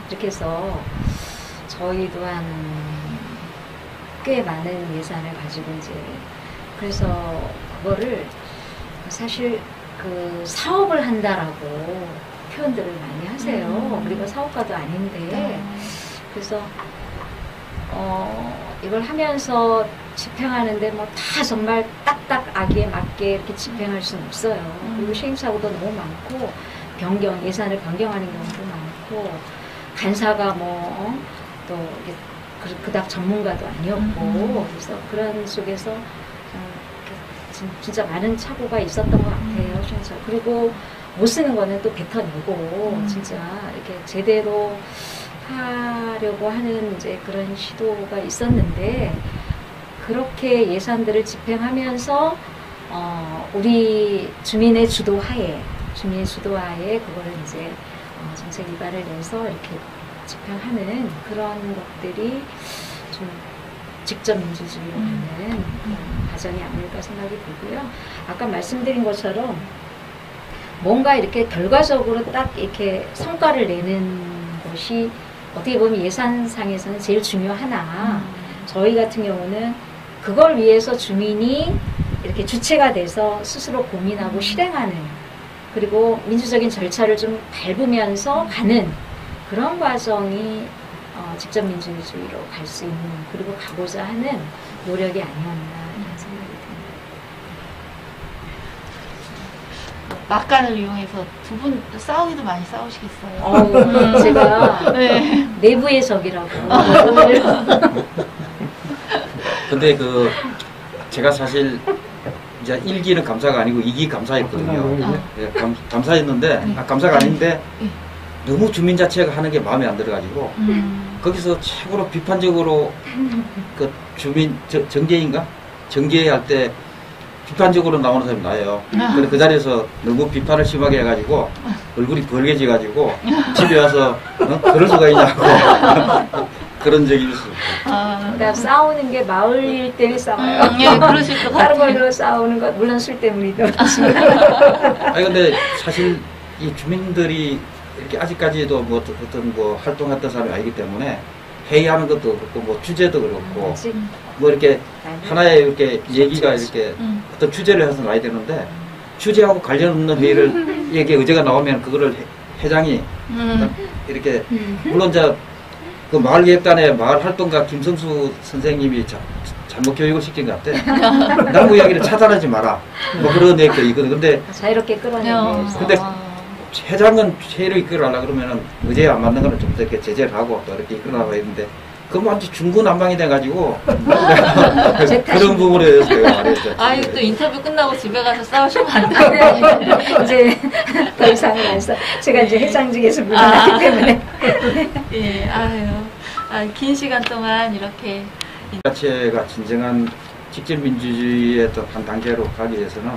이렇게 해서 저희 또한 꽤 많은 예산을 가지고 이제 그래서 그거를 사실 그 사업을 한다라고 표현들을 많이 하세요. 우리가 사업가도 아닌데 그래서 이걸 하면서 집행하는데 뭐 다 정말 딱딱 아기에 맞게 이렇게 집행할 수는 없어요. 그리고 시행착오도 너무 많고 예산을 변경하는 경우도 많고 간사가 뭐 또 그닥 전문가도 아니었고 그래서 그런 속에서 진짜 많은 착오가 있었던 것 같아요. 진짜. 그리고 못 쓰는 거는 또 뱉어내고 진짜 이렇게 제대로 하려고 하는 이제 그런 시도가 있었는데 그렇게 예산들을 집행하면서 우리 주민의 주도하에 그거를 이제 정책 위반을 내서 이렇게 집행하는 그런 것들이 좀 직접 민주주의로 가는 과정이 아닐까 생각이 들고요. 아까 말씀드린 것처럼 뭔가 이렇게 결과적으로 딱 이렇게 성과를 내는 것이 어떻게 보면 예산상에서는 제일 중요하나 저희 같은 경우는 그걸 위해서 주민이 이렇게 주체가 돼서 스스로 고민하고 실행하는 그리고 민주적인 절차를 좀 밟으면서 가는 그런 과정이 직접 민주주의로 갈 수 있는 그리고 가고자 하는 노력이 아니었나 이런 생각이 듭니다. 막간을 이용해서 두 분 싸우기도 많이 싸우시겠어요. 제가 네. 내부의 적이라고. 근데 제가 사실 이제 1기는 감사가 아니고 2기 감사였거든요. 네, 감사였는데 감사가 아닌데 너무 주민자치가 하는 게 마음에 안 들어가지고 거기서 최고로 비판적으로 그 주민 정계인가? 정계할 때 비판적으로 나오는 사람이 나예요. 근데 그 자리에서 너무 비판을 심하게 해가지고 얼굴이 벌개져가지고 집에 와서 그럴 수가 있냐고 그런 적이 있어요. 그러니까 싸우는 게 마을일 때문에 싸워요. 예, 그러실 것 다른 같아요. 걸로 싸우는 것 물론 술 때문이도 그렇지만. 아니 근데 사실 이 주민들이 이렇게 아직까지도 뭐 어떤 뭐 활동했던 사람이 아니기 때문에 회의하는 것도 그렇고 뭐 주제도 그렇고 뭐 이렇게 하나의 이렇게 얘기가 이렇게 어떤 주제를 해서 나야 되는데 주제하고 관련 없는 회의를 이게 의제가 나오면 그거를 회장이 이렇게 물론 그 마을계획단의 마을활동가 김성수 선생님이 잘못 교육을 시킨 것 같아. 나무 이야기를 차단하지 마라. 뭐 그런 내용도 있거든. 근데 자유롭게 끌어내는 근데 회장은 회의를 이끌어가려고 그러면은 의제에 안 맞는 거는 좀 더 이렇게 제재를 하고 또 이렇게 이끌어나가야 되는데 그건 완전 중구난방이 돼가지고 그런 부분에 대해서 제가 말했죠. 아유, 또 인터뷰 끝나고 집에 가서 싸우시면 안 돼요. 이제 더 이상은 안 써. 제가 이제 회장직에서 물러났기 때문에. 예, 긴 시간 동안 이렇게. 자체가 진정한 직접민주주의의 어떤 한 단계로 가기 위해서는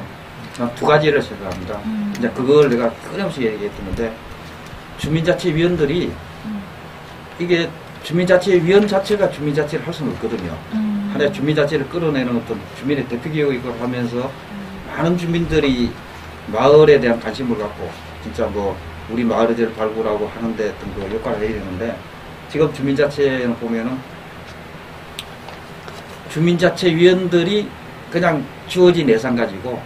두 가지를 생각합니다. 이제 그걸 내가 끊임없이 얘기했었는데 주민자치위원들이 이게 주민자치위원 자체가 주민자치를 할 수는 없거든요. 하나의 주민자치를 끌어내는 어떤 주민의 대표기획을 하면서 많은 주민들이 마을에 대한 관심을 갖고 진짜 뭐 우리 마을 의제를 발굴하고 하는데 어떤 그 역할을 해야 되는데 지금 주민자치에는 보면은 주민자치위원들이 그냥 주어진 예산 가지고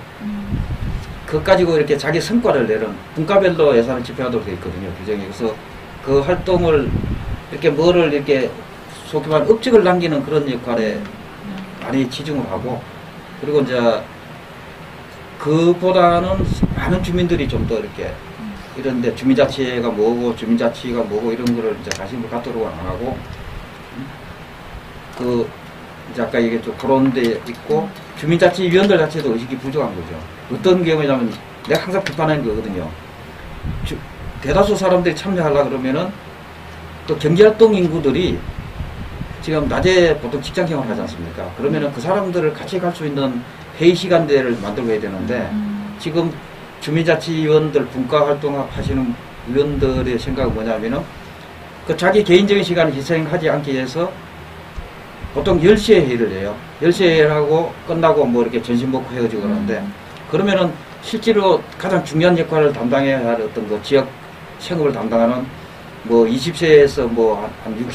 그것 가지고 이렇게 자기 성과를 내는 분과별로 예산을 집행하도록 되어 있거든요. 규정이. 그래서 그 활동을 이렇게 뭐를 이렇게 속히 말하면 업적을 남기는 그런 역할에 많이 치중을 하고 그리고 이제 그보다는 많은 주민들이 좀 더 이렇게 이런데 주민자치가 뭐고 주민자치가 뭐고 이런 거를 이제 관심을 갖도록 안 하고 이제 아까 얘기했죠. 그런 데 있고 주민자치위원들 자체도 의식이 부족한 거죠. 어떤 경우냐면 내가 항상 비판하는 거거든요. 대다수 사람들이 참여하려고 그러면은 또 경제활동 인구들이 지금 낮에 보통 직장생활 하지 않습니까? 그러면은 그 사람들을 같이 갈 수 있는 회의 시간대를 만들고 해야 되는데 지금 주민자치위원들 분과활동 하시는 위원들의 생각은 뭐냐면은 그 자기 개인적인 시간을 희생하지 않기 위해서 보통 10시에 회의를 해요. 10시에 회의를 하고 끝나고 뭐 이렇게 점심 먹고 헤어지고 그러는데 그러면은 실제로 가장 중요한 역할을 담당해야 할 어떤 그 지역 생업을 담당하는 뭐 20세에서 뭐 한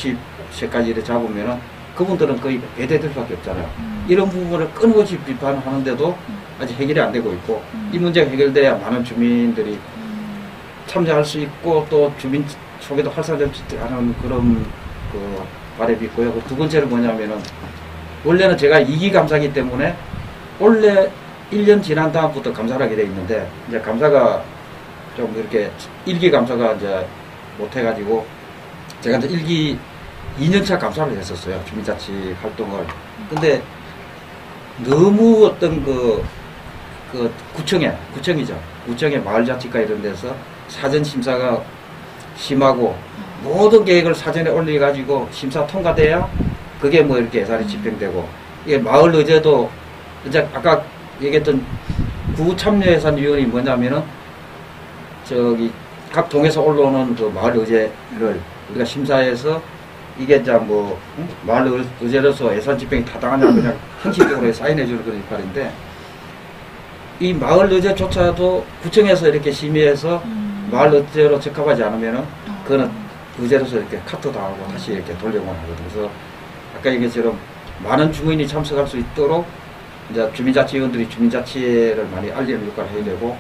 60세까지 이렇게 잡으면은 그분들은 거의 배제될 수밖에 없잖아요. 이런 부분을 끊임없이 비판하는데도 아직 해결이 안 되고 있고 이 문제가 해결돼야 많은 주민들이 참여할 수 있고 또 주민 소개도 활성화될 수 있는 그런 그 바람이 있고요. 두 번째는 뭐냐면은 원래는 제가 2기 감사기 때문에 원래 1년 지난 다음부터 감사를 하게 돼 있는데 이제 감사가 좀 이렇게 1기 감사가 이제 못해가지고 제가 이제 1기 2년차 감사를 했었어요. 주민자치 활동을. 근데 너무 어떤 구청의 마을자치과 이런 데서 사전심사가 심하고 모든 계획을 사전에 올려가지고 심사 통과돼야 그게 뭐 이렇게 예산이 집행되고 이게 마을 의제도 이제 아까 얘기했던 구참여예산위원이 뭐냐면은 저기 각 동에서 올라오는 그 마을 의제를 우리가 심사해서 이게 이제 뭐 마을 의제로서 예산 집행이 타당하냐 그냥 형식적으로 사인해주는 그런 역할인데 이 마을 의제조차도 구청에서 이렇게 심의해서 마을 의제로 적합하지 않으면은 그거는 의제로서 이렇게 카트 당하고 다시 이렇게 돌려만 하거든요. 그래서 아까 얘기처럼 많은 주민이 참석할 수 있도록 이제 주민자치위원들이 주민자치를 많이 알리는 역할을 해야 되고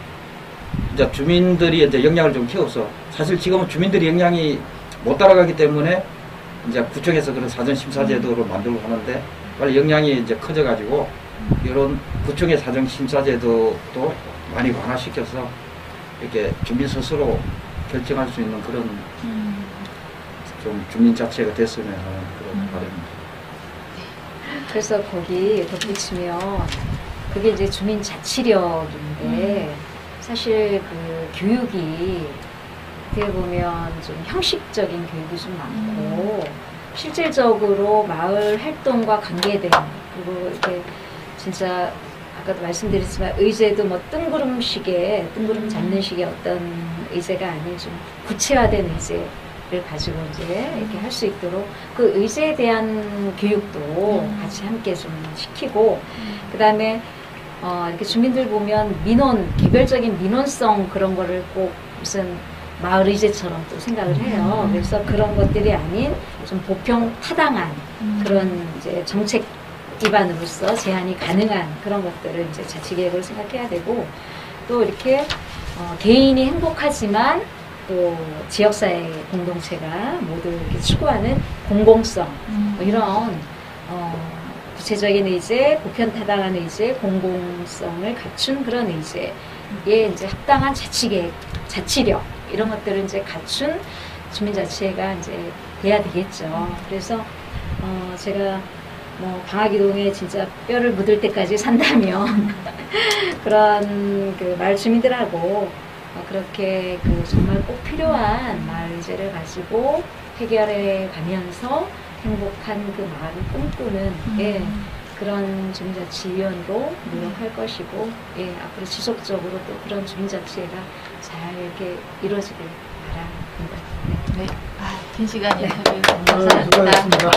이제 주민들이 이제 역량을 좀 키워서 사실 지금은 주민들이 역량이 못 따라가기 때문에 이제 구청에서 그런 사전심사제도를 만들고 하는데 빨리 역량이 이제 커져가지고 이런 구청의 사전심사제도도 많이 완화시켜서 이렇게 주민 스스로 결정할 수 있는 그런 좀 주민자치가 됐으면 하는 그런 바람입니다. 그래서 거기 덧붙이면 그게 이제 주민자치력인데 사실 그 교육이 어떻게 보면 좀 형식적인 교육이 좀 많고 실질적으로 마을 활동과 관계된 그리고 이렇게 진짜 아까도 말씀드렸지만 의제도 뭐 뜬구름 잡는 식의 어떤 의제가 아닌 좀 구체화된 의제를 가지고 이제 이렇게 할 수 있도록 그 의제에 대한 교육도 같이 함께 좀 시키고 그 다음에 이렇게 주민들 보면 개별적인 민원성 그런 거를 꼭 무슨 마을 의제처럼 또 생각을 해요. 그래서 그런 것들이 아닌 좀 보편 타당한 그런 이제 정책 기반으로서 제한이 가능한 그런 것들을 이제 자치계획으로 생각해야 되고 또 이렇게 개인이 행복하지만 또 지역사회 공동체가 모두 이렇게 추구하는 공공성 뭐 이런 구체적인 의제, 보편타당한 의제, 공공성을 갖춘 그런 의제에 이제 합당한 자치계획, 자치력 이런 것들을 이제 갖춘 주민자치회가 이제 돼야 되겠죠. 그래서 제가 뭐 방화기동에 진짜 뼈를 묻을 때까지 산다면 그런 그 마을 주민들하고 그렇게 그 정말 꼭 필요한 마을 의제를 가지고 해결해 가면서 행복한 그 마을을 꿈꾸는 그런 주민자치위원으로 노력할 것이고 앞으로 지속적으로 또 그런 주민자치회가 잘 이렇게 이루어지길 바랍니다. 네. 긴 시간 인터뷰 감사합니다.